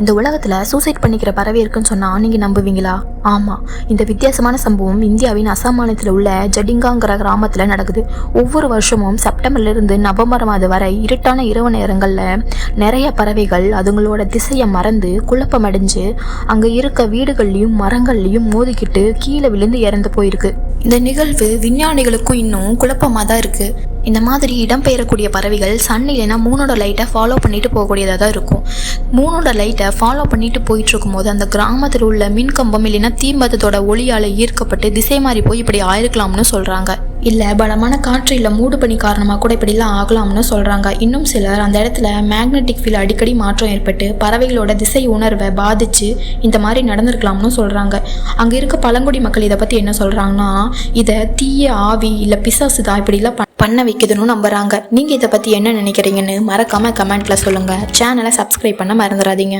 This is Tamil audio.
இந்த உலகத்தில் சூசைட் பண்ணிக்கிற பறவை இருக்குன்னு சொன்னால் நீங்கள் நம்புவீங்களா? ஆமாம், இந்த வித்தியாசமான சம்பவம் இந்தியாவின் அசாம் மாநிலத்தில் உள்ள ஜடிங்காங்கிற கிராமத்தில் நடக்குது. ஒவ்வொரு வருஷமும் செப்டம்பர்லேருந்து நவம்பர் மாதம் வரை இருட்டான இரவு நேரங்களில் நிறைய பறவைகள் அதுங்களோட திசையை மறந்து குழப்பமடைஞ்சு அங்கே இருக்க வீடுகள்லையும் மரங்கள்லையும் மோதிக்கிட்டு கீழே விழுந்து இறந்து போயிருக்கு. இந்த நிகழ்வு விஞ்ஞானிகளுக்கும் இன்னும் குழப்பமாக தான் இருக்குது. இந்த மாதிரி இடம்பெயரக்கூடிய பறவைகள் சன் இல்லைன்னா மூனோட லைட்டை ஃபாலோ பண்ணிட்டு போகக்கூடியதாக தான் இருக்கும். மூனோட லைட்டை ஃபாலோ பண்ணிட்டு போயிட்டு இருக்கும்போது அந்த கிராமத்தில் உள்ள மின்கம்பம் இல்லைன்னா தீம்பத்தத்தோட ஒளியால் ஈர்க்கப்பட்டு திசை மாறி போய் இப்படி ஆயிருக்கலாம்னு சொல்கிறாங்க. இல்லை பலமான காற்று இல்லை மூடு பனி காரணமாக கூட இப்படிலாம் ஆகலாம்னு சொல்கிறாங்க. இன்னும் சிலர் அந்த இடத்துல மேக்னெட்டிக் ஃபீல்ட் அடிக்கடி மாற்றம் ஏற்பட்டு பறவைகளோட திசை உணர்வை பாதித்து இந்த மாதிரி நடந்திருக்கலாம்னு சொல்கிறாங்க. அங்கே இருக்க பழங்குடி மக்கள் இதை பற்றி என்ன சொல்கிறாங்கன்னா, இதை தீய ஆவி இல்லை பிசாசு தான் இப்படிலாம் பண்ண வைக்குதுன்னு நம்புறாங்க. நீங்கள் இதை பற்றி என்ன நினைக்கிறீங்கன்னு மறக்காமல் கமெண்ட்டில் சொல்லுங்கள். சேனலை சப்ஸ்கிரைப் பண்ண மறந்துடாதீங்க.